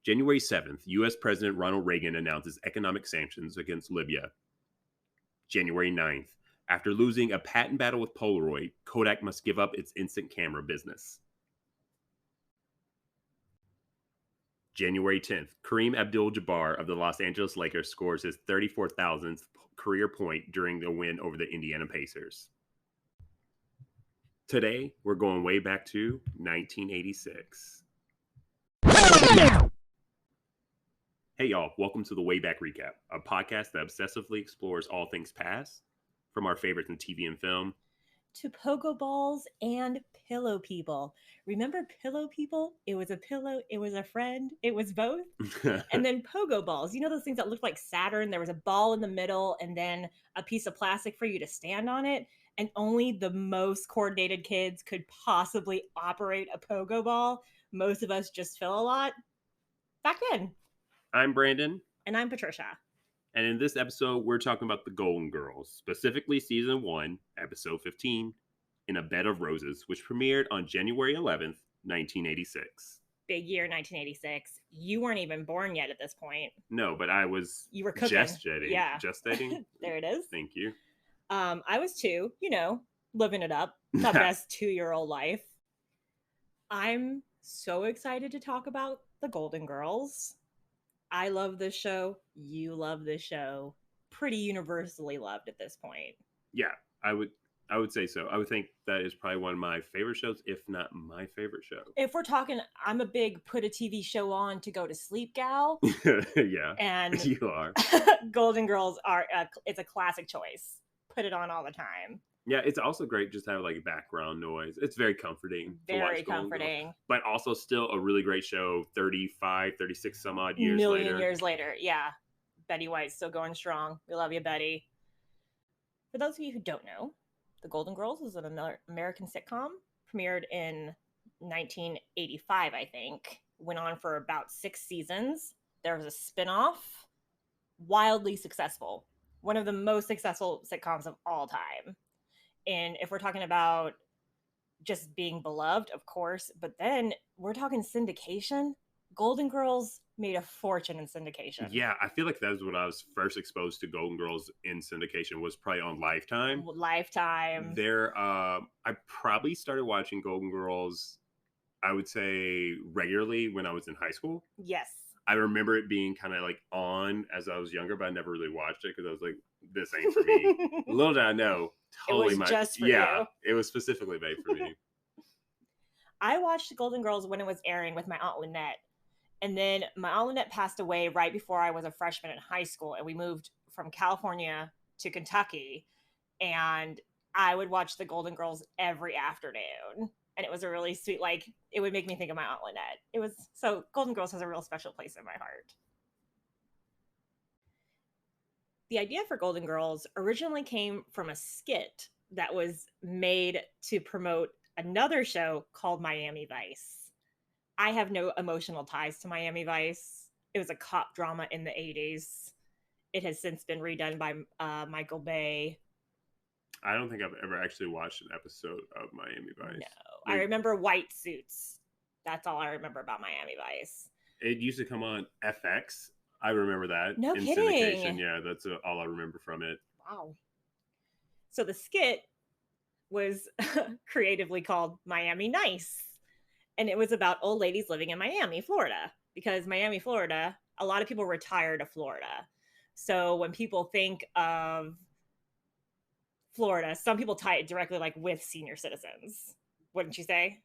January 7th, U.S. President Ronald Reagan announces economic sanctions against Libya. January 9th, after losing a patent battle with Polaroid, Kodak must give up its instant camera business. January 10th, Kareem Abdul-Jabbar of the Los Angeles Lakers scores his 34,000th career point during the win over the Indiana Pacers. Today, we're going way back to 1986. Hey y'all, welcome to the Way Back Recap, a podcast that obsessively explores all things past, from our favorites in TV and film, to pogo balls and pillow people. Remember pillow people? It was a pillow, it was a friend, it was both. And then pogo balls. You know those things that looked like Saturn? There was a ball in the middle and then a piece of plastic for you to stand on it. And only the most coordinated kids could possibly operate a pogo ball. Most of us just fell a lot back then. I'm Brandon. And I'm Patricia. And in this episode, we're talking about the Golden Girls, specifically Season 1, Episode 15, In a Bed of Roses, which premiered on January 11th, 1986. Big year, 1986. You weren't even born yet at this point. No, but I was you were cooking. Gestating. Yeah. Gestating? There it is. Thank you. I was 2, living it up. The best 2-year-old life. I'm so excited to talk about the Golden Girls. I love this show. You love this show. Pretty universally loved at this point. Yeah, I would say so. I would think that is probably one of my favorite shows, if not my favorite show. If we're talking, I'm a big put a TV show on to go to sleep gal. Yeah, and you are. Golden Girls it's a classic choice. Put it on all the time. Yeah, it's also great just to have like background noise. It's very comforting. Very comforting. But also still a really great show 35, 36 some odd years Million years later. Yeah. Betty White's still going strong. We love you, Betty. For those of you who don't know, The Golden Girls is an American sitcom. Premiered in 1985, I think. Went on for about 6 seasons. There was a spin-off. Wildly successful. One of the most successful sitcoms of all time. And if we're talking about just being beloved, of course, but then we're talking syndication. Golden Girls made a fortune in syndication. Yeah, I feel like that's when I was first exposed to Golden Girls in syndication, was probably on Lifetime. Lifetime. I probably started watching Golden Girls, I would say, regularly when I was in high school. Yes. I remember it being kind of like on as I was younger, but I never really watched it because I was like, this ain't for me. Little did I know, totally it was just for you. It was specifically made for me. I watched Golden Girls when it was airing with my Aunt Lynette. And then my Aunt Lynette passed away right before I was a freshman in high school. And we moved from California to Kentucky. And I would watch the Golden Girls every afternoon. And it was a really sweet, it would make me think of my Aunt Lynette. So Golden Girls has a real special place in my heart. The idea for Golden Girls originally came from a skit that was made to promote another show called Miami Vice. I have no emotional ties to Miami Vice. It was a cop drama in the 80s. It has since been redone by Michael Bay. I don't think I've ever actually watched an episode of Miami Vice. No, I remember white suits. That's all I remember about Miami Vice. It used to come on FX. I remember that. No in kidding. Syndication. Yeah, that's all I remember from it. Wow. So the skit was creatively called Miami Nice. And it was about old ladies living in Miami, Florida. Because Miami, Florida, a lot of people retired to Florida. So when people think of Florida, some people tie it directly with senior citizens. Wouldn't you say?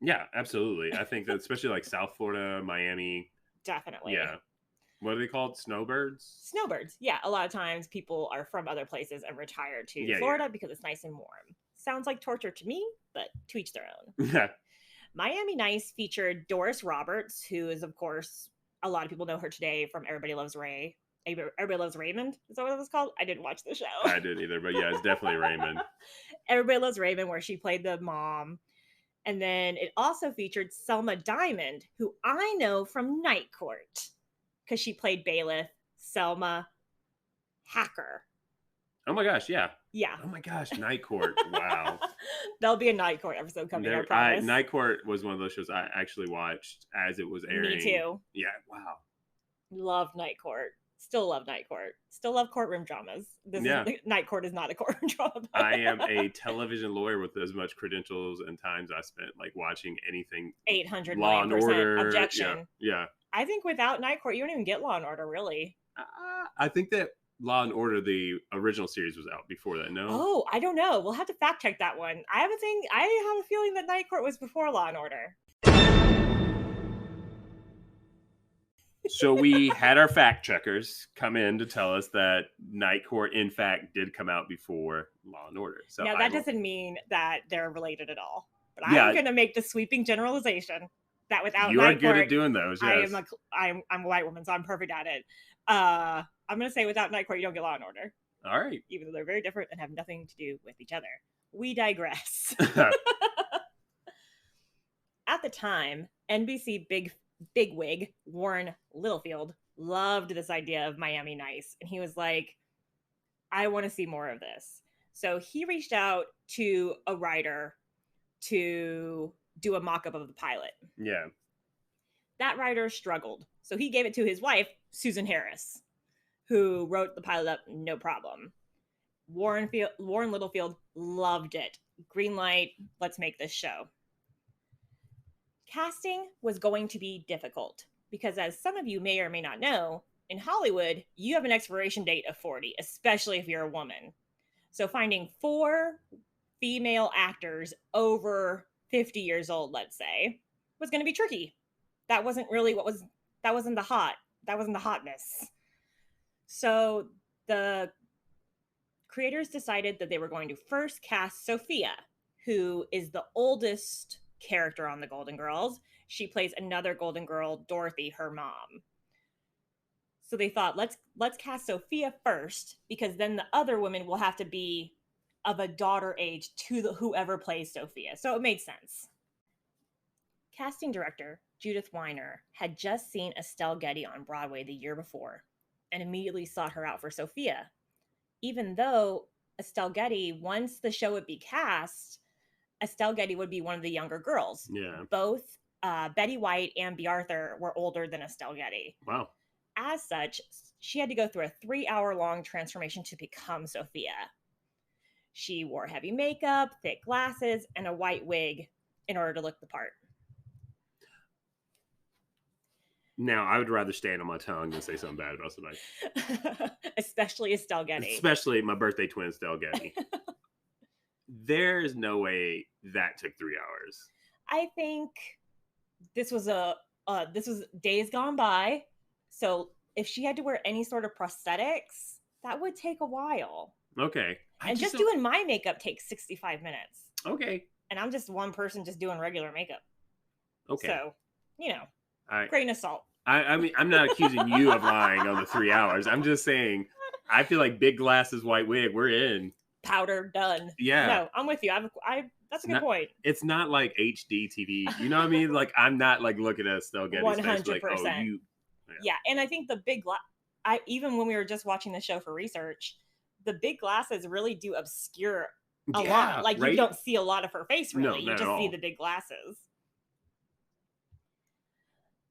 Yeah, absolutely. I think that especially South Florida, Miami. Definitely. Yeah. What are they called? Snowbirds? Snowbirds. Yeah. A lot of times people are from other places and retire to Florida because it's nice and warm. Sounds like torture to me, but to each their own. Miami Nice featured Doris Roberts, who is, of course, a lot of people know her today from Everybody Loves Raymond. Is that what it was called? I didn't watch the show. I didn't either, but yeah, it's definitely Raymond. Everybody Loves Raymond, where she played the mom. And then it also featured Selma Diamond, who I know from Night Court, because she played bailiff Selma Hacker. Oh my gosh, yeah. Yeah. Oh my gosh, Night Court. Wow. There'll be a Night Court episode coming, I promise. Night Court was one of those shows I actually watched as it was airing. Me too. Yeah, wow. Love Night Court. Still love Night Court. Still love courtroom dramas. Night Court is not a courtroom drama. I am a television lawyer with as much credentials and times I spent like watching anything 800 Law and Order. Objection. Yeah. I think without Night Court, you don't even get Law and Order, really. I think that Law and Order, the original series, was out before that. No. Oh, I don't know. We'll have to fact check that one. I have a feeling that Night Court was before Law and Order. So we had our fact checkers come in to tell us that Night Court, in fact, did come out before Law and Order. So now that doesn't mean that they're related at all. But I'm going to make the sweeping generalization that without you Night are good Court, at doing those. Yes. I'm a white woman, so I'm perfect at it. I'm going to say without Night Court, you don't get Law and Order. All right. Even though they're very different and have nothing to do with each other. We digress. At the time, NBC bigwig Warren Littlefield loved this idea of Miami Nice, and he was like, I want to see more of this. So he reached out to a writer to do a mock-up of the pilot. Yeah. That writer struggled, so he gave it to his wife, Susan Harris, who wrote the pilot up no problem. Warren Littlefield loved it. Green light, let's make this show. Casting was going to be difficult because, as some of you may or may not know, in Hollywood, you have an expiration date of 40, especially if you're a woman. So finding 4 female actors over 50 years old, let's say, was going to be tricky. That wasn't the hotness. So the creators decided that they were going to first cast Sophia, who is the oldest character on the Golden Girls. She plays another Golden Girl, Dorothy, her mom. So they thought, let's cast Sophia first, because then the other women will have to be of a daughter age to whoever plays Sophia. So it made sense. Casting director Judith Weiner had just seen Estelle Getty on Broadway the year before and immediately sought her out for Sophia. Even though Estelle Getty, once the show would be cast, Estelle Getty would be one of the younger girls. Yeah. Both Betty White and Bea Arthur were older than Estelle Getty. Wow. As such, she had to go through a 3-hour-long transformation to become Sophia. She wore heavy makeup, thick glasses, and a white wig in order to look the part. Now, I would rather stand on my tongue than say something bad about somebody. Especially Estelle Getty. Especially my birthday twin, Estelle Getty. There is no way that took 3 hours. I think this was days gone by. So if she had to wear any sort of prosthetics, that would take a while. Okay. And just doing my makeup takes 65 minutes. Okay. And I'm just one person just doing regular makeup. Okay. So, grain of salt. I mean, I'm not accusing you of lying on the 3 hours. I'm just saying, I feel like big glasses, white wig, we're in. Powder, done. Yeah. No, I'm with you. That's a good point. It's not like HD TV. You know what I mean? Like, I'm not like looking at Estelle Getty's 100%. face like, oh, you. Yeah, and I think the even when we were just watching the show for research, the big glasses really do obscure a lot. Like, right? You don't see a lot of her face, really. No, you just see the big glasses.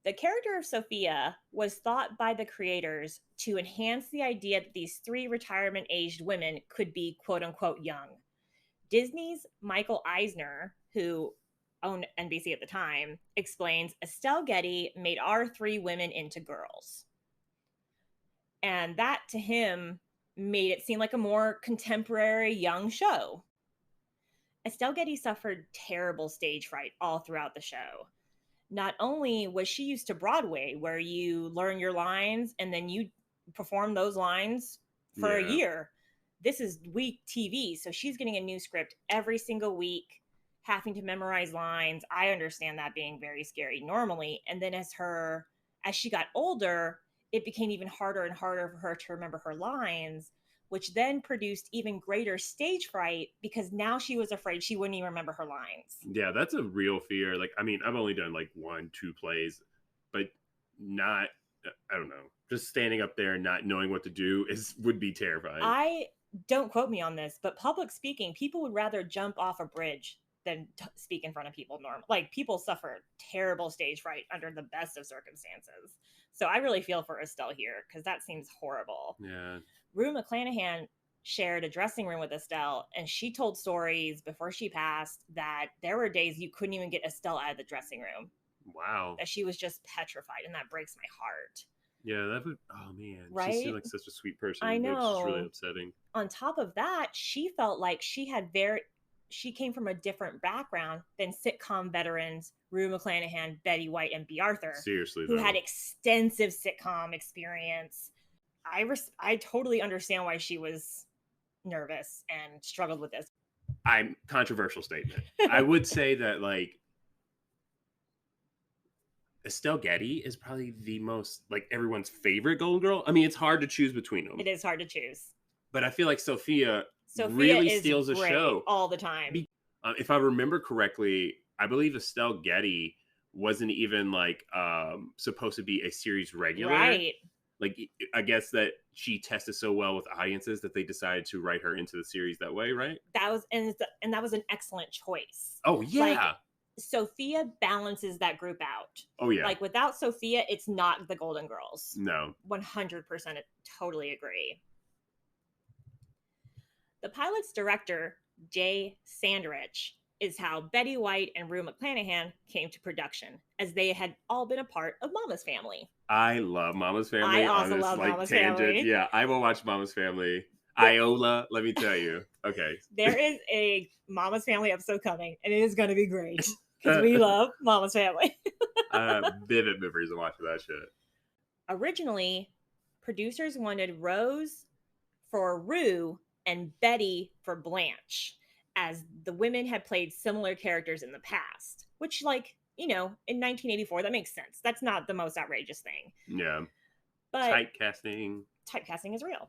The character of Sophia was thought by the creators to enhance the idea that these 3 retirement-aged women could be quote-unquote young. Disney's Michael Eisner, who owned NBC at the time, explains Estelle Getty made our 3 women into girls. And that, to him, made it seem like a more contemporary young show. Estelle Getty suffered terrible stage fright all throughout the show. Not only was she used to Broadway, where you learn your lines and then you perform those lines for a year. This is week TV, so she's getting a new script every single week, having to memorize lines. I understand that being very scary normally. And then as she got older, it became even harder and harder for her to remember her lines, which then produced even greater stage fright because now she was afraid she wouldn't even remember her lines. Yeah, that's a real fear. Like, I mean, I've only done like 1-2 plays, but not, I don't know, just standing up there and not knowing what to do would be terrifying. don't quote me on this, but public speaking, people would rather jump off a bridge than speak in front of people normal. Like, people suffer terrible stage fright under the best of circumstances. So I really feel for Estelle here, because that seems horrible. Yeah. Rue McClanahan shared a dressing room with Estelle, and she told stories before she passed that there were days you couldn't even get Estelle out of the dressing room. Wow. That she was just petrified, and that breaks my heart. Yeah, that would. Oh man, right? She seemed like such a sweet person. I know. It's really upsetting. On top of that, she felt like she came from a different background than sitcom veterans Rue McClanahan, Betty White, and B. Arthur. Seriously, who had extensive sitcom experience. I totally understand why she was nervous and struggled with this. I'm controversial statement. I would say that, like, Estelle Getty is probably the most, like, everyone's favorite Golden Girl. I mean, it's hard to choose between them. It is hard to choose. But I feel like Sophia really steals the show all the time. If I remember correctly, I believe Estelle Getty wasn't even, like, supposed to be a series regular. Right. Like, I guess that she tested so well with audiences that they decided to write her into the series that way, right? That was an excellent choice. Oh, yeah. Like, Sophia balances that group out. Oh, yeah. Like, without Sophia, it's not the Golden Girls. No. 100% totally agree. The pilot's director, Jay Sandrich, is how Betty White and Rue McClanahan came to production, as they had all been a part of Mama's Family. I love Mama's Family. I also love Mama's Family. Yeah, I will watch Mama's Family. Iola, let me tell you. Okay. There is a Mama's Family episode coming, and it is going to be great, because we love Mama's Family. Vivid memories of watching that shit. Originally, producers wanted Rose for Rue and Betty for Blanche, as the women had played similar characters in the past, which, like, you know, in 1984, that makes sense. That's not the most outrageous thing. Yeah. But typecasting is real.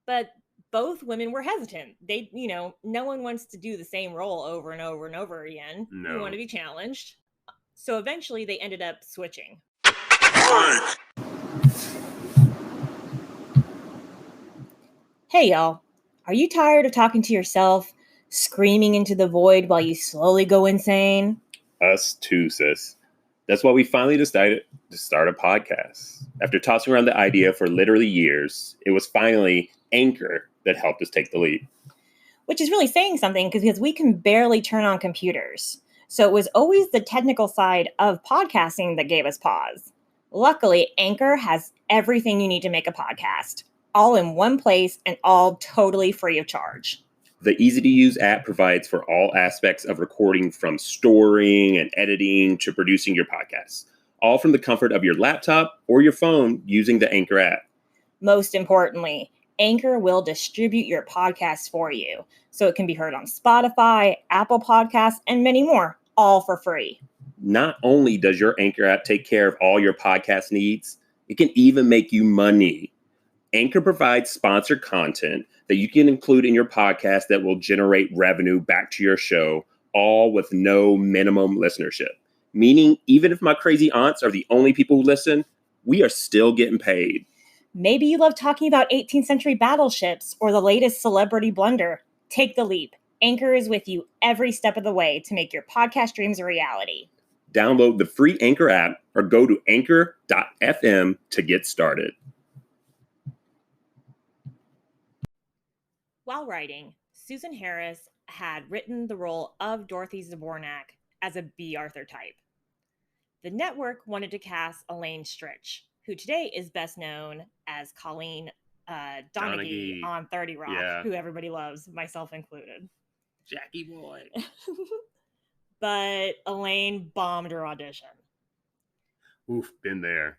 But both women were hesitant. They, you know, no one wants to do the same role over and over and over again. No. You want to be challenged. So eventually they ended up switching. Hey, y'all. Are you tired of talking to yourself, screaming into the void while you slowly go insane? Us too, sis. That's why we finally decided to start a podcast. After tossing around the idea for literally years, it was finally Anchor that helped us take the leap. Which is really saying something, because we can barely turn on computers. So it was always the technical side of podcasting that gave us pause. Luckily, Anchor has everything you need to make a podcast, all in one place and all totally free of charge. The easy-to-use app provides for all aspects of recording, from storing and editing to producing your podcasts, all from the comfort of your laptop or your phone using the Anchor app. Most importantly, Anchor will distribute your podcast for you, so it can be heard on Spotify, Apple Podcasts, and many more, all for free. Not only does your Anchor app take care of all your podcast needs, it can even make you money. Anchor provides sponsored content that you can include in your podcast that will generate revenue back to your show, all with no minimum listenership. Meaning, even if my crazy aunts are the only people who listen, we are still getting paid. Maybe you love talking about 18th century battleships or the latest celebrity blunder. Take the leap. Anchor is with you every step of the way to make your podcast dreams a reality. Download the free Anchor app or go to anchor.fm to get started. While writing, Susan Harris had written the role of Dorothy Zbornak as a B. Arthur type. The network wanted to cast Elaine Stritch, who today is best known as Colleen Donaghy on 30 Rock, who everybody loves, myself included. Jackie boy. But Elaine bombed her audition. Oof, been there.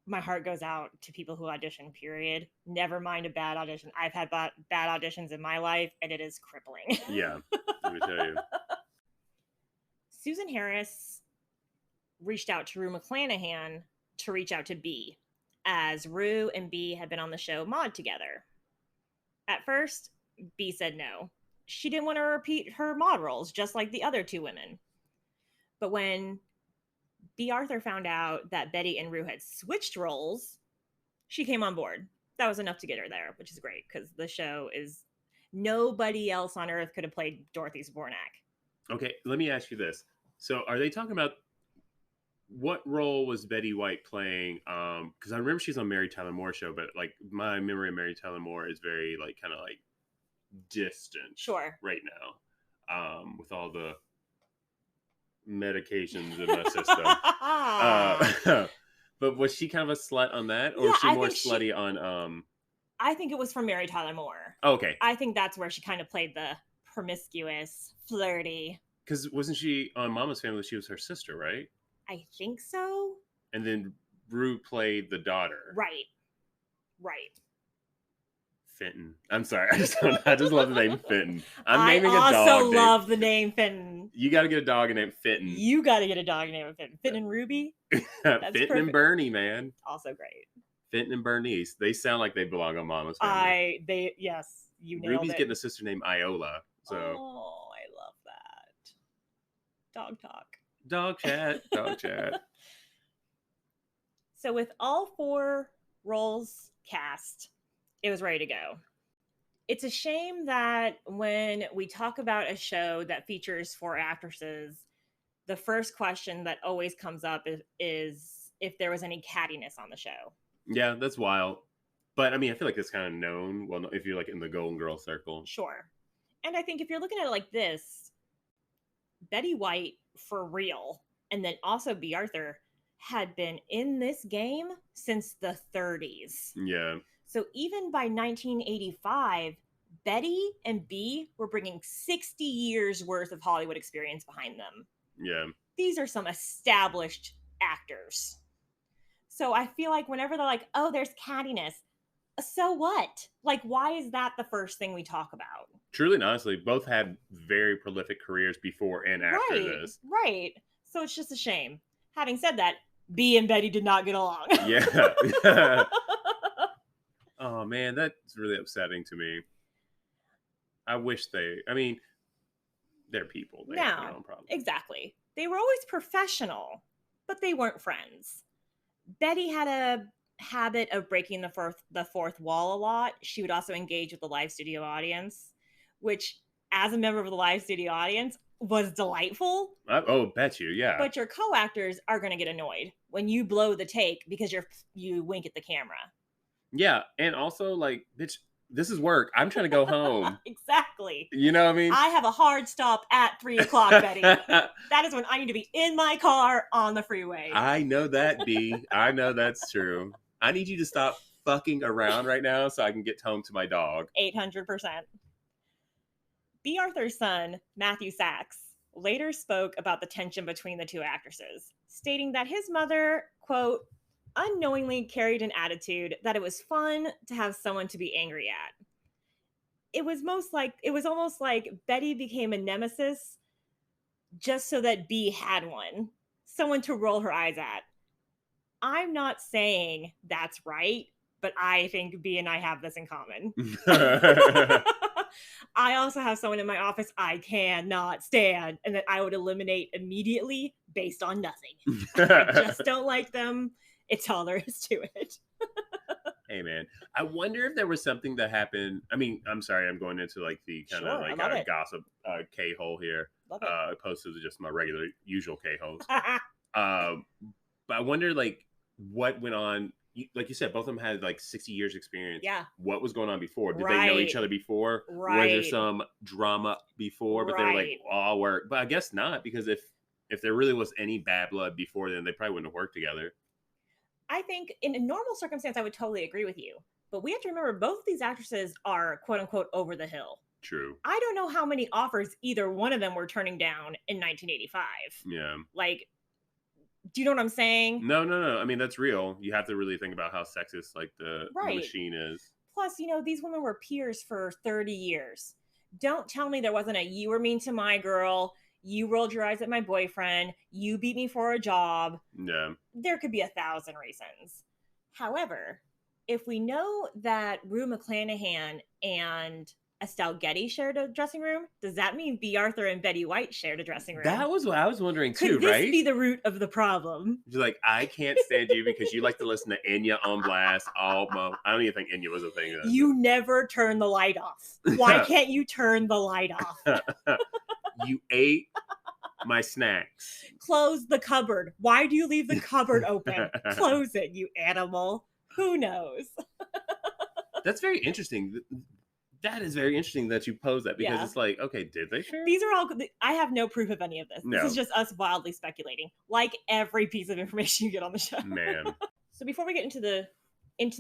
My heart goes out to people who audition, period. Never mind a bad audition. I've had bad auditions in my life, and it is crippling. Yeah, let me tell you. Susan Harris reached out to Rue McClanahan to reach out to B, as Rue and B had been on the show Maude together. At first, B said no. She didn't want to repeat her Maude roles, just like the other two women. But when B. Arthur found out that Betty and Rue had switched roles, she came on board. that was enough to get her there, which is great because the show is nobody else on earth could have played Dorothy Zbornak. Okay, let me ask you this. So, are they talking about what role was Betty White playing? Because I remember she's on Mary Tyler Moore show, but like my memory of Mary Tyler Moore is very like kind of like distant. Sure. Right now, with all the medications in my system. But was she kind of a slut on that, or was she more slutty on? I think it was from Mary Tyler Moore. Oh, okay. I think that's where she kind of played the promiscuous, flirty. Because wasn't she on Mama's Family? She was her sister, right? I think so. And then Rue played the daughter. Right. Fenton. I'm sorry. I just love the name Fenton. I'm naming a dog. I also love the name Fenton. You got to get a dog named Fenton. You got to get a dog named Fenton. Fenton and Ruby. Fenton and Bernie, man. Also great. Fenton and Bernice. They sound like they belong on Mama's Family. Yes, you nailed Ruby's it. getting a sister named Iola. So. Oh, I love that. Dog talk. Dog chat. Dog chat. So with all 4 roles cast, it was ready to go. It's a shame that when we talk about a show that features 4 actresses, the first question that always comes up is if there was any cattiness on the show. Yeah, that's wild. But I mean, I feel like it's kind of known. Well, if you're like in the Golden Girl circle. Sure. And I think if you're looking at it like this, Betty White, for real, and then also B. Arthur, had been in this game since the 30s. Yeah. So even by 1985, Betty and B were bringing 60 years worth of Hollywood experience behind them. Yeah. These are some established actors. So I feel like whenever they're like, oh, there's cattiness, so what? Like, why is that the first thing we talk about? Truly and honestly, both had very prolific careers before and after this. Right. So it's just a shame. Having said that, B and Betty did not get along. Yeah. Oh, man, that's really upsetting to me. I wish they're people. They have their own problems. Exactly. They were always professional, but they weren't friends. Betty had a habit of breaking the fourth wall a lot. She would also engage with the live studio audience, which, as a member of the live studio audience, was delightful. Bet you, yeah. But your co-actors are going to get annoyed when you blow the take because you wink at the camera. Yeah, and also, like, bitch, this is work. I'm trying to go home. Exactly. You know what I mean? I have a hard stop at 3 o'clock, Betty. That is when I need to be in my car on the freeway. I know that, B. I know that's true. I need you to stop fucking around right now so I can get home to my dog. 800%. B. Arthur's son, Matthew Sachs, later spoke about the tension between the 2 actresses, stating that his mother, quote, unknowingly carried an attitude that it was fun to have someone to be angry at. It was almost like Betty became a nemesis just so that B had one, someone to roll her eyes at. I'm not saying that's right, but I think B and I have this in common. I also have someone in my office I cannot stand and that I would eliminate immediately based on nothing. I just don't like them. It's all there is to it. Hey, man. I wonder if there was something that happened. I mean, I'm sorry. I'm going into like the kind of like gossip K-hole here. Opposed to just my regular, usual K-holes. But I wonder like what went on. Like you said, both of them had like 60 years experience. Yeah. What was going on before? Did they know each other before? Was there some drama before? But they were like, all work. But I guess not, because if there really was any bad blood before then, they probably wouldn't have worked together. I think in a normal circumstance, I would totally agree with you. But we have to remember both of these actresses are quote unquote over the hill. True. I don't know how many offers either one of them were turning down in 1985. Yeah. Like, do you know what I'm saying? No. I mean, that's real. You have to really think about how sexist like the machine is. Plus, these women were peers for 30 years. Don't tell me there wasn't a you were mean to my girl, you rolled your eyes at my boyfriend, you beat me for a job. Yeah. There could be 1,000 reasons. However, if we know that Rue McClanahan and Estelle Getty shared a dressing room. Does that mean B. Arthur and Betty White shared a dressing room? That was what I was wondering too, Could this right? be the root of the problem? You're like, I can't stand you because you like to listen to Enya on blast. I don't even think Enya was a thing. You never turn the light off. Why can't you turn the light off? You ate my snacks. Close the cupboard. Why do you leave the cupboard open? Close it, you animal. Who knows? That's very interesting. That is very interesting that you pose that because it's like, okay, did they share? These are all, I have no proof of any of this. No. This is just us wildly speculating, like every piece of information you get on the show. Man. So before we get into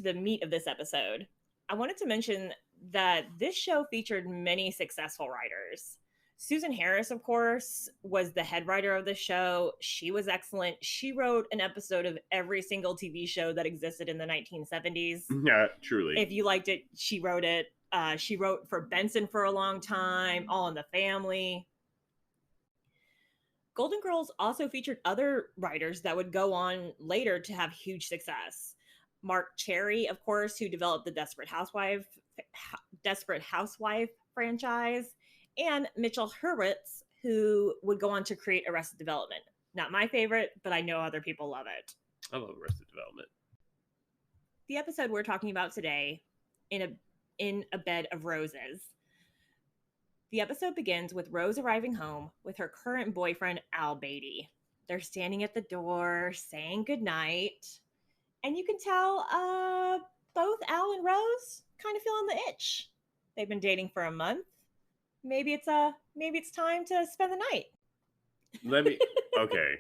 the meat of this episode, I wanted to mention that this show featured many successful writers. Susan Harris, of course, was the head writer of the show. She was excellent. She wrote an episode of every single TV show that existed in the 1970s. Yeah, truly. If you liked it, she wrote it. She wrote for Benson for a long time, All in the Family. Golden Girls also featured other writers that would go on later to have huge success. Mark Cherry, of course, who developed the Desperate Housewife franchise, and Mitchell Hurwitz, who would go on to create Arrested Development. Not my favorite, but I know other people love it. I love Arrested Development. The episode we're talking about today, In a Bed of Roses. The episode begins with Rose arriving home with her current boyfriend, Al Beatty. They're standing at the door, saying goodnight, and you can tell both Al and Rose kind of feeling the itch. They've been dating for a month. Maybe it's time to spend the night. Okay,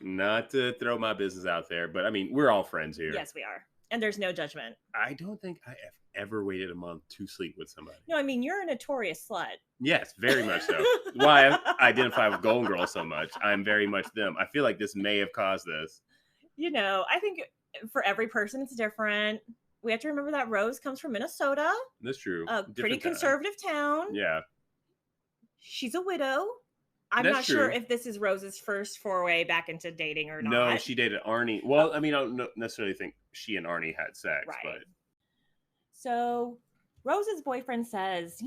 not to throw my business out there, but I mean, we're all friends here. Yes, we are. And there's no judgment. I don't think I have ever waited a month to sleep with somebody. No, I mean, you're a notorious slut. Yes, very much so. Why I identify with Golden Girls so much. I'm very much them. I feel like this may have caused this. You know, I think for every person it's different. We have to remember that Rose comes from Minnesota. That's true. A pretty conservative town. Yeah. She's a widow. I'm not sure if this is Rose's first foray back into dating or not. No, she dated Arnie. Well, I mean, I don't necessarily think she and Arnie had sex. Right. But... So Rose's boyfriend says,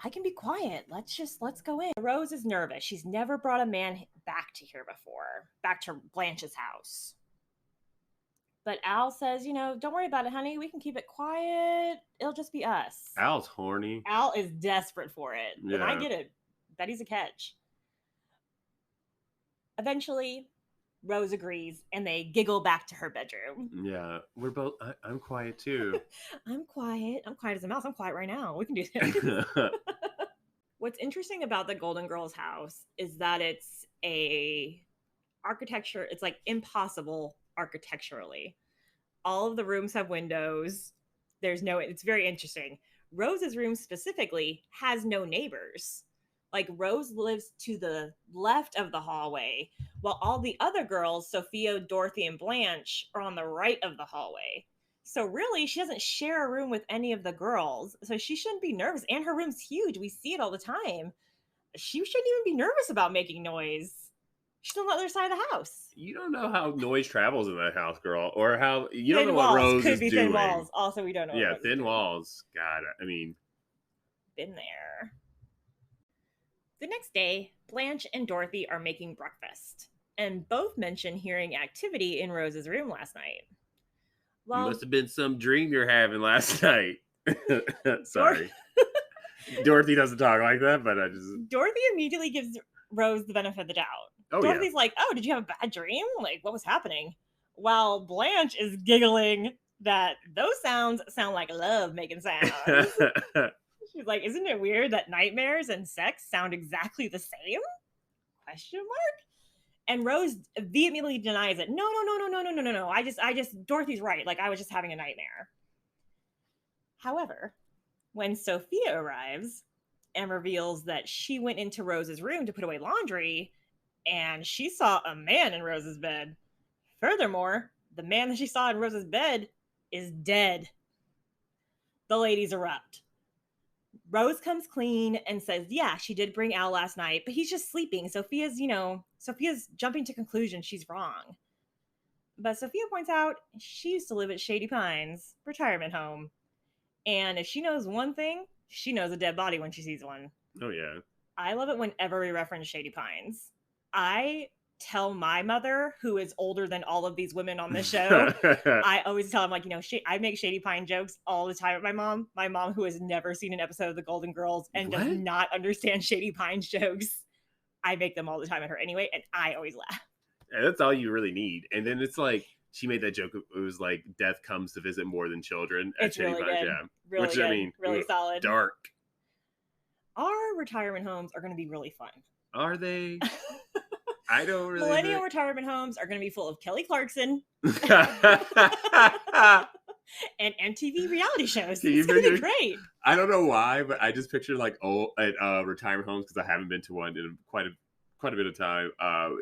I can be quiet. Let's go in. Rose is nervous. She's never brought a man back to here before, back to Blanche's house. But Al says, don't worry about it, honey. We can keep it quiet. It'll just be us. Al's horny. Al is desperate for it. Yeah. And I get it. Betty's a catch. Eventually, Rose agrees, and they giggle back to her bedroom. Yeah, we're both... I'm quiet, too. I'm quiet. I'm quiet as a mouse. I'm quiet right now. We can do this. What's interesting about the Golden Girls house is that it's it's like impossible architecturally. All of the rooms have windows. It's very interesting. Rose's room specifically has no neighbors. Like, Rose lives to the left of the hallway, while all the other girls, Sophia, Dorothy, and Blanche, are on the right of the hallway. So really, she doesn't share a room with any of the girls, so she shouldn't be nervous. And her room's huge. We see it all the time. She shouldn't even be nervous about making noise. She's on the other side of the house. You don't know how noise travels in that house, girl, or how... You don't know what Rose could is be doing. Thin walls. Also, we don't know. Yeah, thin walls. God, I mean... Been there. The next day, Blanche and Dorothy are making breakfast, and both mention hearing activity in Rose's room last night. Well, must have been some dream you're having last night. Sorry. Dorothy doesn't talk like that, but Dorothy immediately gives Rose the benefit of the doubt. Oh, Dorothy's like, oh, did you have a bad dream? Like, what was happening? While Blanche is giggling that those sounds sound like love making sounds. She's like, isn't it weird that nightmares and sex sound exactly the same? Question mark? And Rose vehemently denies it. No. Dorothy's right. Like, I was just having a nightmare. However, when Sophia arrives and reveals that she went into Rose's room to put away laundry, and she saw a man in Rose's bed. Furthermore, the man that she saw in Rose's bed is dead. The ladies erupt. Rose comes clean and says, yeah, she did bring Al last night, but he's just sleeping. Sophia's jumping to conclusions she's wrong. But Sophia points out she used to live at Shady Pines retirement home. And if she knows one thing, She knows a dead body when she sees one. Oh, yeah. I love it whenever we reference Shady Pines. I tell my mother, who is older than all of these women on this show, I always tell them, like, I make Shady Pine jokes all the time with my mom who has never seen an episode of The Golden Girls and does not understand Shady Pine's jokes. I make them all the time at her anyway, and I always laugh. Yeah, that's all you really need. And then it's like, she made that joke. It was like, death comes to visit more than children. It's really good. Yeah. Really Which, good. I mean, really solid. Dark. Our retirement homes are going to be really fun. Are they? I don't really Millennial retirement homes are going to be full of Kelly Clarkson and MTV reality shows. It's going to be great. I don't know why, but I just picture like old at retirement homes, because I haven't been to one in quite a bit of time.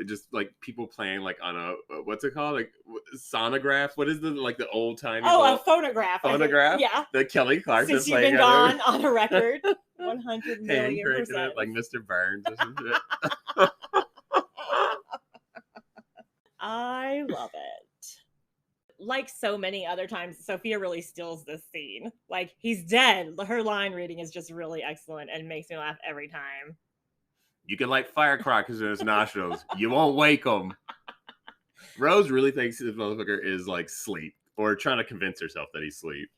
Just like people playing like on a what's it called, like sonograph. What is the old timey? A phonograph. Phonograph. Yeah. The Kelly Clarkson. Since you've been gone on a record, 100 million%. Like Mr. Burns or something. I love it. Like so many other times, Sophia really steals this scene. Like, he's dead. Her line reading is just really excellent and makes me laugh every time. You can light firecrackers in his nostrils. You won't wake him. Rose really thinks this motherfucker is like sleep, or trying to convince herself that he's sleep.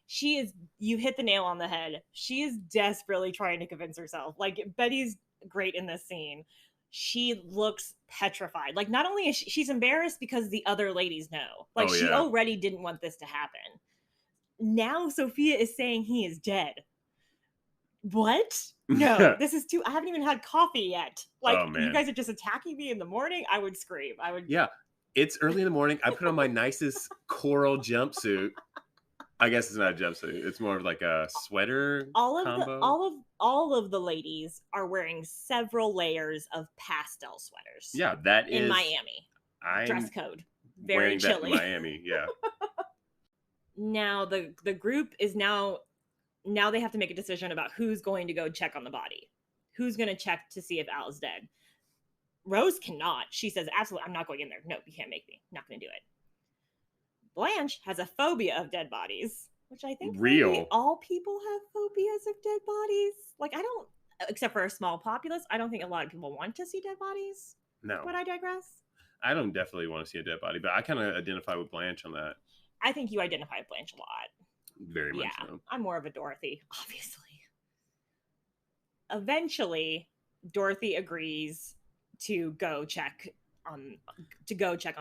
You hit the nail on the head. She is desperately trying to convince herself. Like, Betty's great in this scene. She looks petrified. Like, not only is she's embarrassed because the other ladies know. Like, she already didn't want this to happen. Now Sophia is saying he is dead. What? No, this is I haven't even had coffee yet. Like, you guys are just attacking me in the morning? I would scream. Yeah, it's early in the morning. I put on my nicest coral jumpsuit. I guess it's not a jumpsuit. It's more of like a sweater combo. All of the ladies are wearing several layers of pastel sweaters. Yeah, that is in Miami. Dress code. Very chilly. In Miami, yeah. Now the group is now they have to make a decision about who's going to go check on the body. Who's going to check to see if Al's dead. Rose cannot. She says, absolutely, I'm not going in there. No, you can't make me. Not going to do it. Blanche has a phobia of dead bodies, which I think maybe all people have phobias of dead bodies. Like, I don't, except for a small populace, I don't think a lot of people want to see dead bodies. No. But I digress. I don't definitely want to see a dead body, but I kind of identify with Blanche on that. I think you identify with Blanche a lot. Very much so. I'm more of a Dorothy, obviously. Eventually, Dorothy agrees to go check on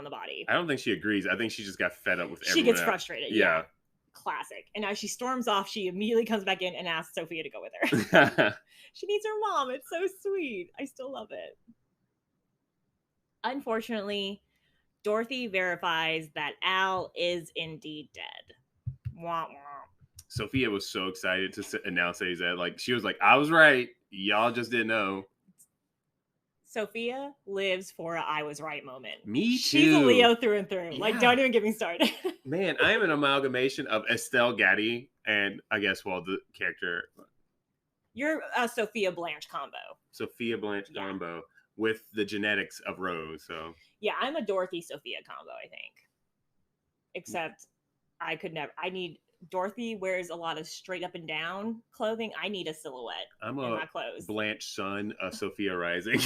the body. I don't think she agrees. I think she just got fed up with everyone. She gets frustrated. Yeah. Classic. And as she storms off, she immediately comes back in and asks Sophia to go with her. She needs her mom. It's so sweet. I still love it. Unfortunately, Dorothy verifies that Al is indeed dead. Wah, wah. Sophia was so excited to announce that he's dead. Like, she was like, I was right. Y'all just didn't know. Sophia lives for a I was right moment. Me too. She's a Leo through and through. Yeah. Like, don't even get me started. Man, I am an amalgamation of Estelle Getty and, I guess, the character. You're a Sophia Blanche combo. Sophia Blanche combo with the genetics of Rose. So yeah, I'm a Dorothy Sophia combo, I think. Except I could never. Dorothy wears a lot of straight up and down clothing. I need a silhouette in my clothes. Blanche Sun of Sophia Rising.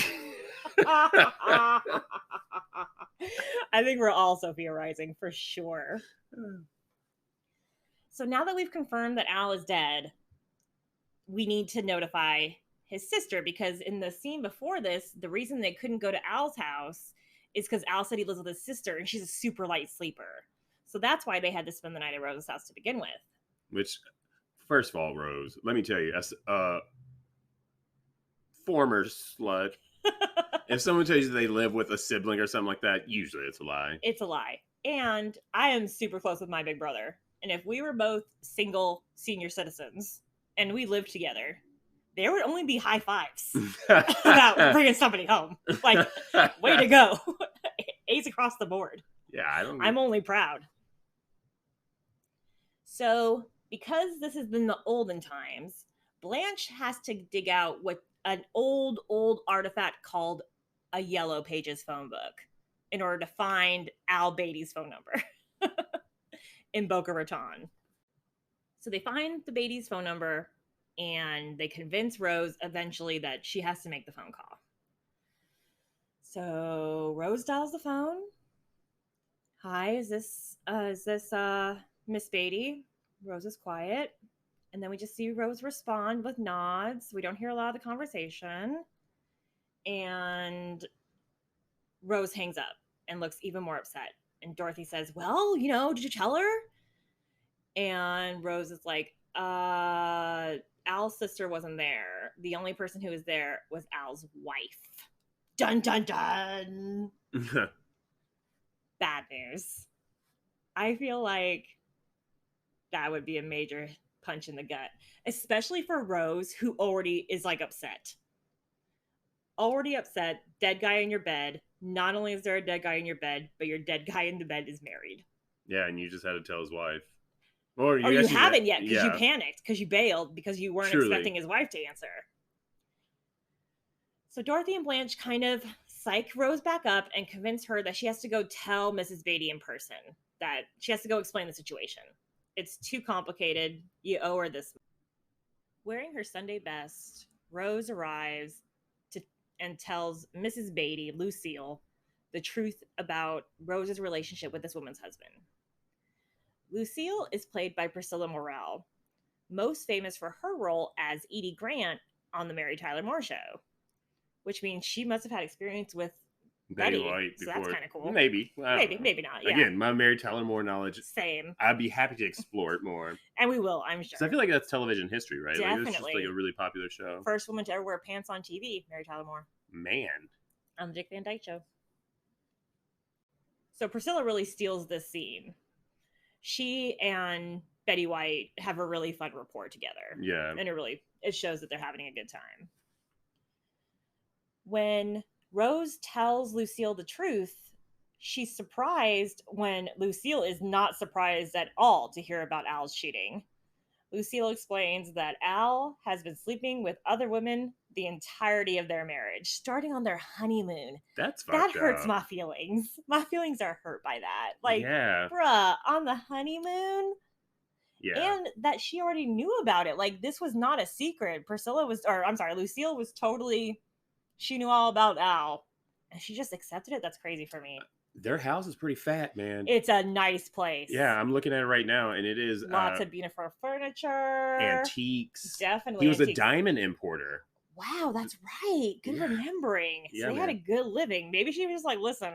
I think we're all Sophia Rising for sure. So now that we've confirmed that Al is dead, we need to notify his sister, because in the scene before this, the reason they couldn't go to Al's house is because Al said he lives with his sister and she's a super light sleeper. So that's why they had to spend the night at Rose's house to begin with. Which, first of all, Rose, let me tell you, as a former slut, if someone tells you they live with a sibling or something like that, usually it's a lie. It's a lie. And I am super close with my big brother. And if we were both single senior citizens and we lived together, there would only be high fives about bringing somebody home. Like, way to go. A's across the board. Yeah, I'm only proud. So, because this is in the olden times, Blanche has to dig out what an old artifact called a Yellow Pages phone book in order to find Al Beatty's phone number in Boca Raton. So they find the Beatty's phone number and they convince Rose eventually that she has to make the phone call. So Rose dials the phone. Hi, is this Miss Beatty? Rose is quiet. And then we just see Rose respond with nods. We don't hear a lot of the conversation. And Rose hangs up and looks even more upset. And Dorothy says, well, did you tell her? And Rose is like, Al's sister wasn't there. The only person who was there was Al's wife. Dun, dun, dun. Bad news. I feel like that would be a major punch in the gut, especially for Rose, who already is like upset. Already upset, dead guy in your bed. Not only is there a dead guy in your bed, but your dead guy in the bed is married. Yeah, and you just had to tell his wife. Or you haven't yet because you panicked, because you bailed, because you weren't expecting his wife to answer. So Dorothy and Blanche kind of psych Rose back up and convince her that she has to go tell Mrs. Beatty in person, that she has to go explain the situation. It's too complicated. You owe her this. Wearing her Sunday best, Rose arrives and tells Mrs. Beatty, Lucille, the truth about Rose's relationship with this woman's husband. Lucille is played by Priscilla Morell, most famous for her role as Edie Grant on The Mary Tyler Moore Show, which means she must have had experience with Betty White before. So that's kind of cool. Maybe not. Yeah. Again, my Mary Tyler Moore knowledge. Same. I'd be happy to explore it more. And we will, I'm sure. So I feel like that's television history, right? Definitely. Like, it was just like a really popular show. First woman to ever wear pants on TV, Mary Tyler Moore. Man. On the Dick Van Dyke Show. So Priscilla really steals this scene. She and Betty White have a really fun rapport together. Yeah. And it shows that they're having a good time. When Rose tells Lucille the truth, she's surprised when Lucille is not surprised at all to hear about Al's cheating. Lucille explains that Al has been sleeping with other women the entirety of their marriage, starting on their honeymoon. That's fucked up. That hurts my feelings. My feelings are hurt by that. Like, yeah. Bruh, on the honeymoon? Yeah. And that she already knew about it. Like, this was not a secret. Lucille was totally... She knew all about Al, and she just accepted it. That's crazy for me. Their house is pretty fat, man. It's a nice place. Yeah, I'm looking at it right now, and it is lots of beautiful furniture, antiques. Definitely, he was a diamond importer. Wow, that's right. Good remembering. So they had a good living. Maybe she was just like, "Listen,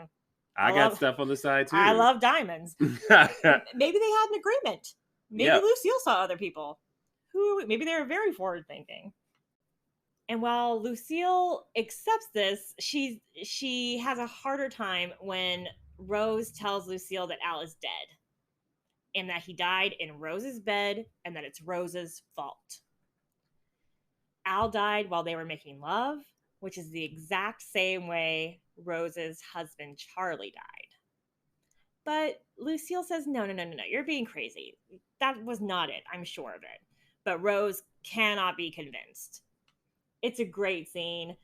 I got stuff on the side too. I love diamonds." Maybe they had an agreement. Maybe Lucille saw other people who maybe they were very forward thinking. And while Lucille accepts this, she has a harder time when Rose tells Lucille that Al is dead and that he died in Rose's bed and that it's Rose's fault. Al died while they were making love, which is the exact same way Rose's husband Charlie died. But Lucille says, no, you're being crazy. That was not it. I'm sure of it. But Rose cannot be convinced. It's a great scene.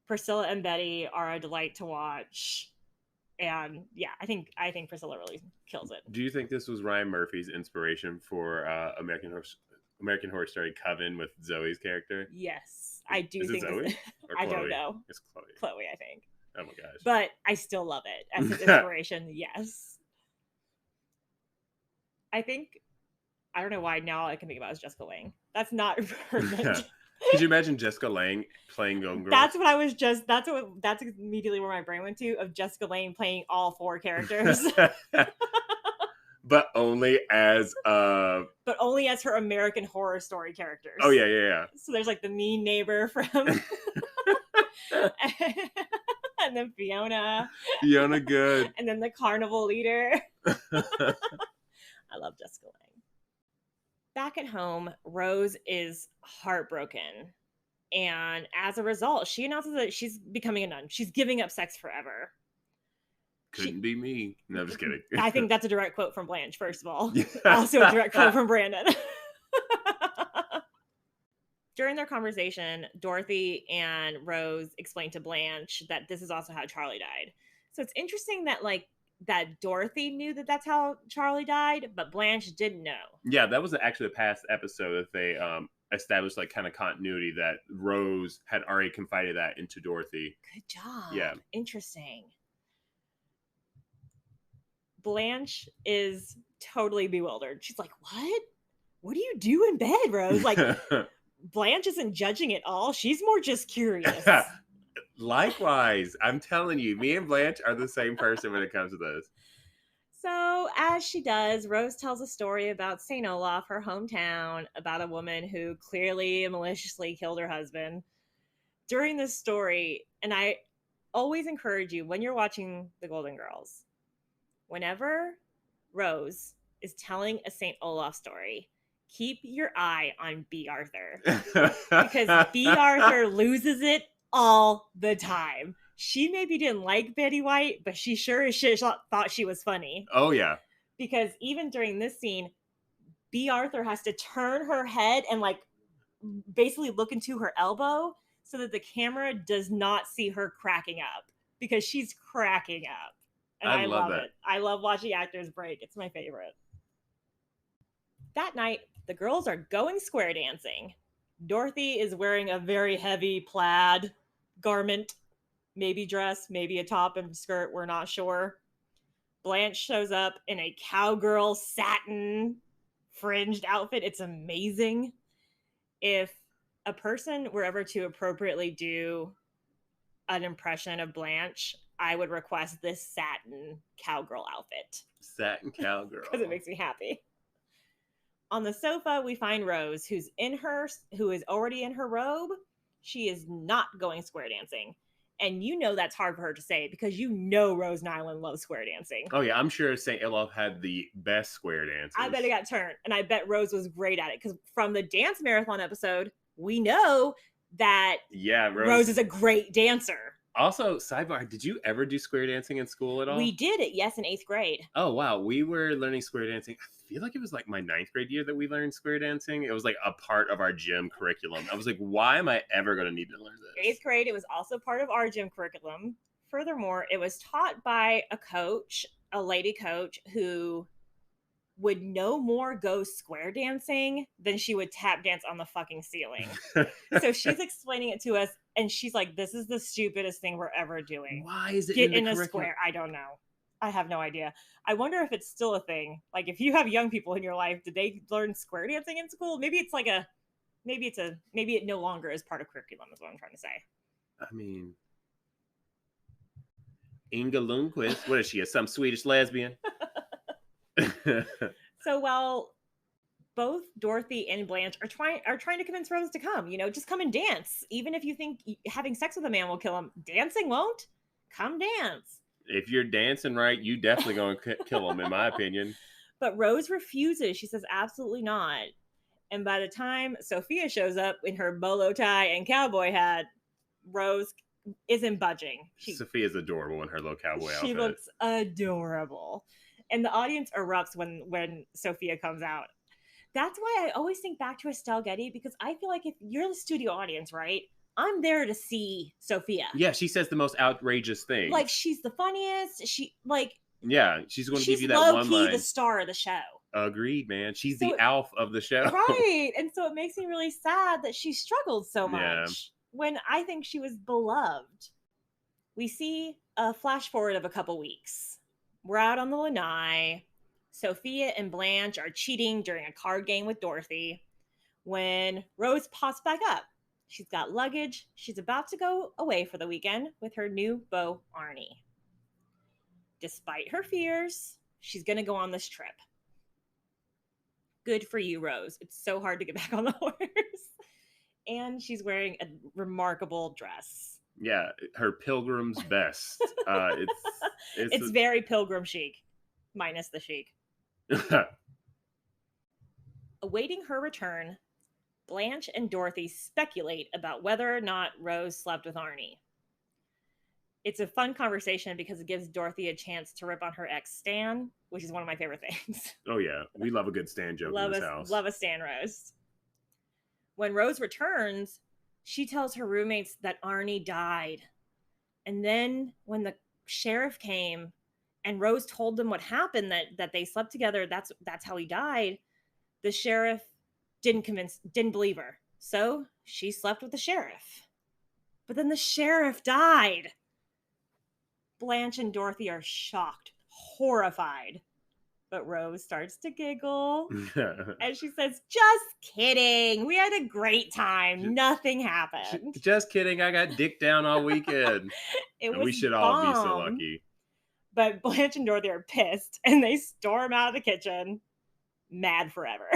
Priscilla and Betty are a delight to watch. And yeah, I think Priscilla really kills it. Do you think this was Ryan Murphy's inspiration for American Horror Story Coven with Zoe's character? Yes, I do think it Zoe? I don't know. It's Chloe. Chloe, I think. Oh my gosh. But I still love it as his inspiration. Yes. I don't know why now all I can think about is Jessica Lange. That's not perfect. Could you imagine Jessica Lange playing Golden Girls? That's immediately where my brain went to, of Jessica Lange playing all four characters. But only as her American Horror Story characters. Oh yeah. So there's like the mean neighbor from and then Fiona Good. And then the carnival leader. I love Jessica Lange. Back at home, Rose is heartbroken. And as a result, she announces that she's becoming a nun. She's giving up sex forever. Couldn't be me. No, I'm just kidding. I think that's a direct quote from Blanche, first of all. Also a direct quote from Brandon. During their conversation, Dorothy and Rose explain to Blanche that this is also how Charlie died. So it's interesting that Dorothy knew that that's how Charlie died, but Blanche didn't know. Yeah, that was actually a past episode that they established like kind of continuity that Rose had already confided that into Dorothy. Good job. Yeah. Interesting. Blanche is totally bewildered. She's like, what? What do you do in bed, Rose? Like, Blanche isn't judging at all. She's more just curious. Likewise, I'm telling you, me and Blanche are the same person when it comes to this. So, as she does, Rose tells a story about St. Olaf, her hometown, about a woman who clearly and maliciously killed her husband. During this story, and I always encourage you when you're watching The Golden Girls, whenever Rose is telling a St. Olaf story, keep your eye on B. Arthur. Because B. Arthur loses it all the time. She maybe didn't like Betty White, but she sure as shit thought she was funny. Oh, yeah. Because even during this scene, B. Arthur has to turn her head and like basically look into her elbow so that the camera does not see her cracking up, because she's cracking up. And I love it. I love watching actors break. It's my favorite. That night, the girls are going square dancing. Dorothy is wearing a very heavy plaid garment, maybe dress, maybe a top and skirt, we're not sure. Blanche shows up in a cowgirl satin fringed outfit. It's amazing. If a person were ever to appropriately do an impression of Blanche, I would request this satin cowgirl outfit. Satin cowgirl. Because it makes me happy. On the sofa, we find Rose, who is already in her robe. She is not going square dancing. And you know that's hard for her to say, because you know Rose Nyland loves square dancing. Oh, yeah. I'm sure St. Olaf had the best square dances. I bet it got turned. And I bet Rose was great at it. Because from the dance marathon episode, we know that Rose is a great dancer. Also, sidebar, did you ever do square dancing in school at all? We did it, yes, in 8th grade. Oh, wow. We were learning square dancing. I feel like it was like my 9th grade year that we learned square dancing. It was like a part of our gym curriculum. I was like, why am I ever going to need to learn this? 8th grade, it was also part of our gym curriculum. Furthermore, it was taught by a coach, a lady coach, who would no more go square dancing than she would tap dance on the fucking ceiling. So she's explaining it to us, and she's like, this is the stupidest thing we're ever doing. Why is it Get in a square? I don't know. I have no idea. I wonder if it's still a thing. Like, if you have young people in your life, did they learn square dancing in school? Maybe it's like maybe it no longer is part of curriculum, is what I'm trying to say. I mean, Inga Lundqvist, what is she, some Swedish lesbian? So while both Dorothy and Blanche are trying to convince Rose to come, just come and dance. Even if you think having sex with a man will kill him, dancing won't. Come dance. If you're dancing right, you definitely going to kill him, in my opinion. But Rose refuses. She says absolutely not. And by the time Sophia shows up in her bolo tie and cowboy hat, Rose isn't budging. Sophia's adorable in her little cowboy outfit. She looks adorable. And the audience erupts when Sophia comes out. That's why I always think back to Estelle Getty, because I feel like if you're the studio audience, right, I'm there to see Sophia. Yeah, she says the most outrageous thing. Like, she's the funniest. Yeah, she's going to give you that one line. She's low-key the star of the show. Agreed, man. She's the Alf of the show. Right. And so it makes me really sad that she struggled so much when I think she was beloved. We see a flash forward of a couple weeks. We're out on the lanai. Sophia and Blanche are cheating during a card game with Dorothy when Rose pops back up. She's got luggage. She's about to go away for the weekend with her new beau, Arnie. Despite her fears, she's going to go on this trip. Good for you, Rose. It's so hard to get back on the horse. And she's wearing a remarkable dress. Yeah, her pilgrim's best. It's very pilgrim chic, minus the chic. Awaiting her return, Blanche and Dorothy speculate about whether or not Rose slept with Arnie. It's a fun conversation because it gives Dorothy a chance to rip on her ex Stan, which is one of my favorite things. Oh yeah, we love a good Stan joke in this house. Love a Stan roast. When Rose returns, she tells her roommates that Arnie died. And then when the sheriff came and Rose told them what happened, that they slept together, that's how he died, the sheriff didn't believe her. So she slept with the sheriff. But then the sheriff died. Blanche and Dorothy are shocked, horrified. But Rose starts to giggle. And she says, just kidding. We had a great time. Nothing happened. Just kidding. I got dick down all weekend. We should all be so lucky. But Blanche and Dorothy are pissed. And they storm out of the kitchen, mad forever.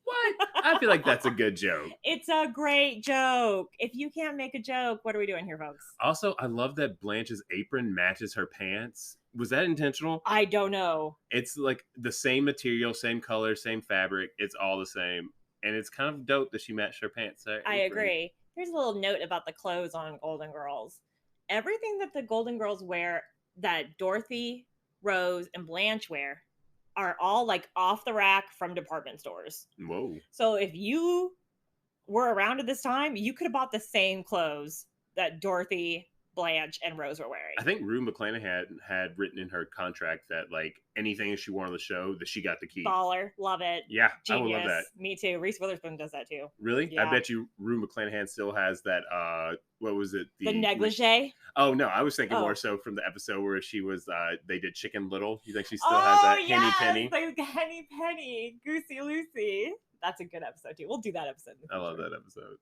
What? I feel like that's a good joke. It's a great joke. If you can't make a joke, what are we doing here, folks? Also, I love that Blanche's apron matches her pants. Was that intentional? I don't know. It's like the same material, same color, same fabric. It's all the same. And it's kind of dope that she matched her pants. I agree. Here's a little note about the clothes on Golden Girls. Everything that the Golden Girls wear, that Dorothy, Rose, and Blanche wear, are all like off the rack from department stores. Whoa. So if you were around at this time, you could have bought the same clothes that Dorothy, Blanche, and Rose were wearing. I think Rue McClanahan had written in her contract that like anything she wore on the show that she got to keep. Baller. Love it. Yeah. Genius. I would love that. Me too. Reese Witherspoon does that too. Really? Yeah. I bet you Rue McClanahan still has that what was it? The negligee? Oh no, I was thinking more so from the episode where she was they did Chicken Little. You think she still has that Henny Penny? Like Henny Penny, Goosey Lucy. That's a good episode too. We'll do that episode. I love that episode.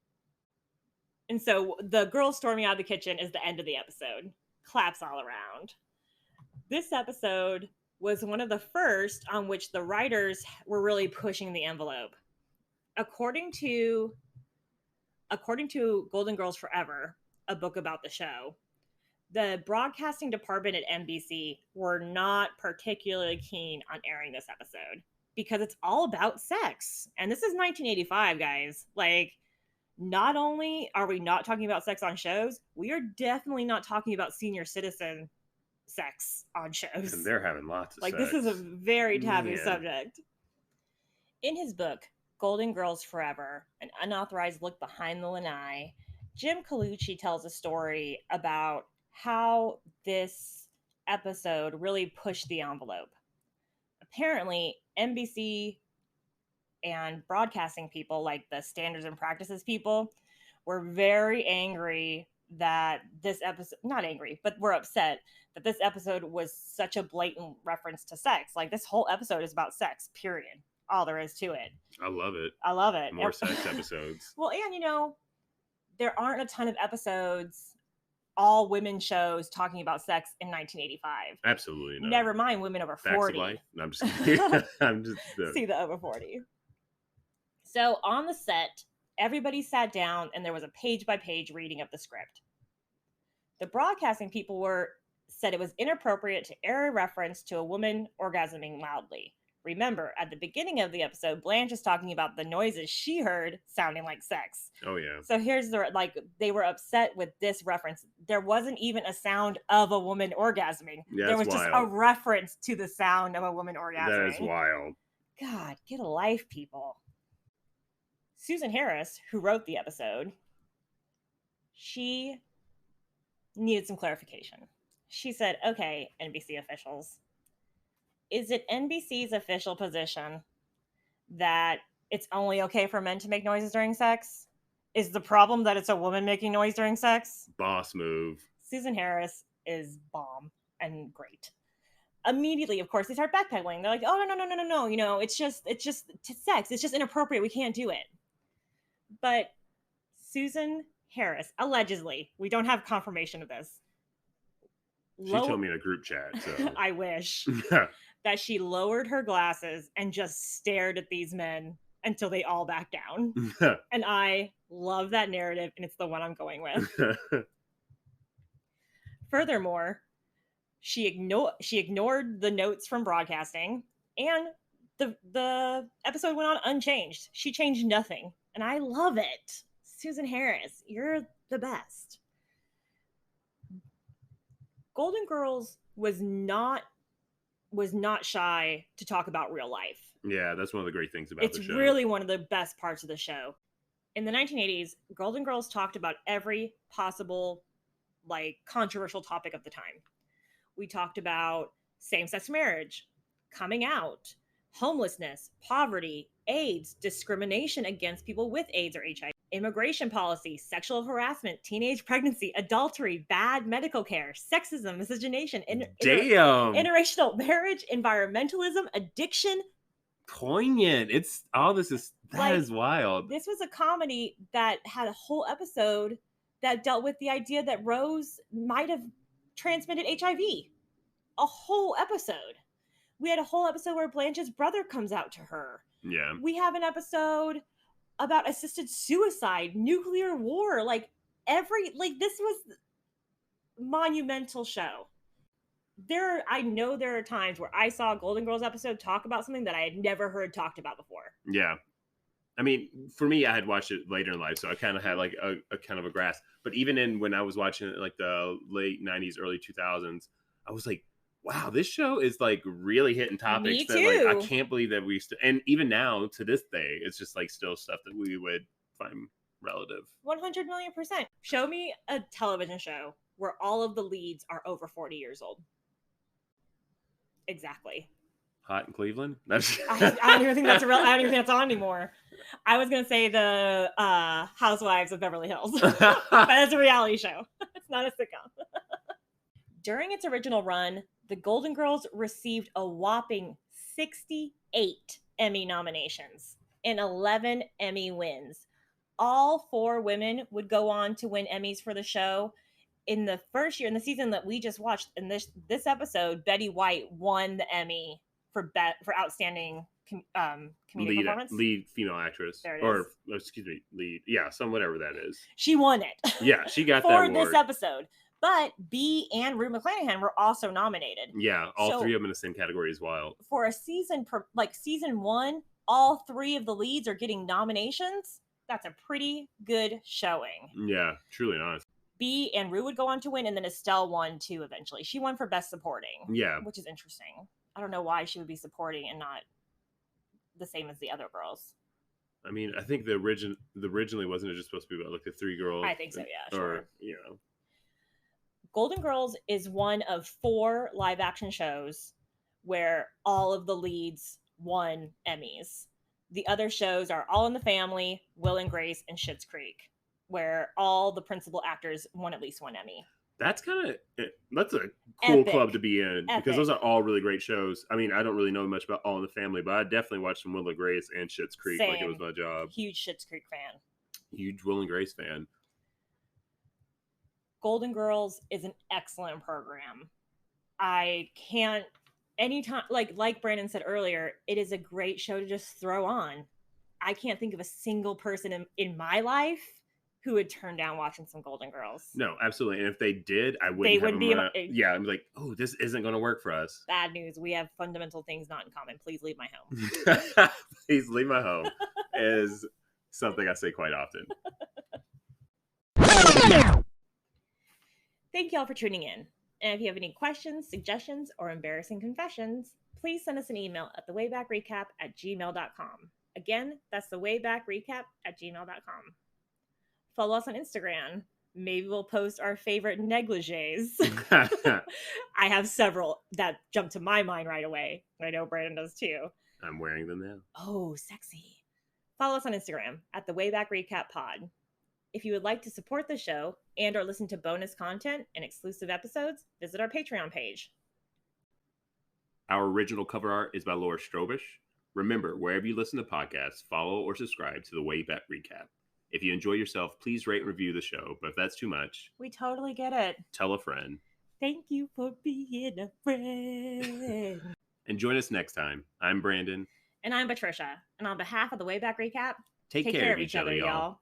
And so the girls storming out of the kitchen is the end of the episode. Claps all around. This episode was one of the first on which the writers were really pushing the envelope. According to Golden Girls Forever, a book about the show, the broadcasting department at NBC were not particularly keen on airing this episode because it's all about sex. And this is 1985, guys. Like, not only are we not talking about sex on shows, we are definitely not talking about senior citizen sex on shows. And they're having lots of sex. This is a very taboo subject. In his book, Golden Girls Forever, an unauthorized look behind the lanai, Jim Colucci tells a story about how this episode really pushed the envelope. Apparently, NBC and broadcasting people, like the standards and practices people, were very angry that this episode, not angry, but were upset that this episode was such a blatant reference to sex. Like, this whole episode is about sex, period. All there is to it. I love it. I love it. More sex episodes. Well, and there aren't a ton of episodes, all women shows talking about sex in 1985. Absolutely not. Never mind women over 40. Facts of life? No, I'm just kidding. See the over 40. So on the set, everybody sat down and there was a page-by-page reading of the script. The broadcasting people said it was inappropriate to air a reference to a woman orgasming loudly. Remember, at the beginning of the episode, Blanche is talking about the noises she heard sounding like sex. Oh, yeah. So here's they were upset with this reference. There wasn't even a sound of a woman orgasming. Yeah, there was just a reference to the sound of a woman orgasming. That is wild. God, get a life, people. Susan Harris, who wrote the episode, she needed some clarification. She said, okay, NBC officials, is it NBC's official position that it's only okay for men to make noises during sex? Is the problem that it's a woman making noise during sex? Boss move. Susan Harris is bomb and great. Immediately, of course, they start backpedaling. They're like, oh, no. It's just sex. It's just inappropriate. We can't do it. But Susan Harris, allegedly, we don't have confirmation of this. She told me in a group chat. So. I wish. That she lowered her glasses and just stared at these men until they all backed down. And I love that narrative, and it's the one I'm going with. Furthermore, she ignored the notes from broadcasting, and the episode went on unchanged. She changed nothing, and I love it. Susan Harris, you're the best. Golden Girls was not shy to talk about real life. Yeah, that's one of the great things about the show. It's really one of the best parts of the show. In the 1980s, Golden Girls talked about every possible, controversial topic of the time. We talked about same-sex marriage, coming out, homelessness, poverty, AIDS, discrimination against people with AIDS or HIV, immigration policy, sexual harassment, teenage pregnancy, adultery, bad medical care, sexism, miscegenation, interracial marriage, environmentalism, addiction. Poignant. It's all this is that is wild. This was a comedy that had a whole episode that dealt with the idea that Rose might have transmitted HIV. A whole episode. We had a whole episode where Blanche's brother comes out to her. Yeah. We have an episode about assisted suicide, nuclear war. This was monumental show. I know there are times where I saw a Golden Girls episode talk about something that I had never heard talked about before. Yeah. I mean, for me, I had watched it later in life, so I kind of had like a kind of a grasp. But even when I was watching it like the late 90s, early 2000s, I was like, wow, this show is like really hitting topics. Me that too. like I can't believe that and even now to this day, it's just like still stuff that we would find relative. 100 million %. Show me a television show where all of the leads are over 40 years old. Exactly. Hot in Cleveland? I don't even think that's I don't even think that's on anymore. I was gonna say the Housewives of Beverly Hills, but it's a reality show. It's not a sitcom. During its original run, the Golden Girls received a whopping 68 Emmy nominations and 11 Emmy wins. All 4 women would go on to win Emmys for the show. In the first year, in the season that we just watched, in this episode, Betty White won the Emmy for outstanding comedic performance. Lead female actress. There it is. Excuse me, lead. Yeah, whatever that is. She won it. Yeah, she got for that award. this episode. But Bea and Rue McClanahan were also nominated. Yeah, all 3 of them in the same category as well. For a season, season 1, all 3 of the leads are getting nominations. That's a pretty good showing. Yeah, truly honest. Bea and Rue would go on to win, and then Estelle won too eventually. She won for Best Supporting. Yeah. Which is interesting. I don't know why she would be supporting and not the same as the other girls. I mean, I think originally wasn't it just supposed to be about like the 3 girls? I think so, yeah. Or, sure. you know. Golden Girls is one of 4 live action shows where all of the leads won Emmys. The other shows are All in the Family, Will and Grace, and Schitt's Creek, where all the principal actors won at least 1 Emmy. That's a cool club to be in because those are all really great shows. I mean, I don't really know much about All in the Family, but I definitely watched some Will and Grace and Schitt's Creek. Same. Like it was my job. Huge Schitt's Creek fan. Huge Will and Grace fan. Golden Girls is an excellent program. I can't anytime like Brandon said earlier, it is a great show to just throw on. I can't think of a single person in my life who would turn down watching some Golden Girls. No, absolutely. And if they did, I wouldn't have them. Yeah, I'd be like, oh, this isn't going to work for us. Bad news. We have fundamental things not in common. Please leave my home. Please leave my home is something I say quite often. Thank y'all for tuning in. And if you have any questions, suggestions, or embarrassing confessions, please send us an email at thewaybackrecap@gmail.com. Again, that's thewaybackrecap@gmail.com. Follow us on Instagram. Maybe we'll post our favorite negligees. I have several that jump to my mind right away. I know Brandon does too. I'm wearing them now. Oh, sexy. Follow us on Instagram at thewaybackrecappod. If you would like to support the show and or listen to bonus content and exclusive episodes, visit our Patreon page. Our original cover art is by Laura Strobish. Remember, wherever you listen to podcasts, follow or subscribe to the Wayback Recap. If you enjoy yourself, please rate and review the show. But if that's too much, we totally get it. Tell a friend. Thank you for being a friend. And join us next time. I'm Brandon. And I'm Patricia. And on behalf of the Wayback Recap, take care of each other, y'all.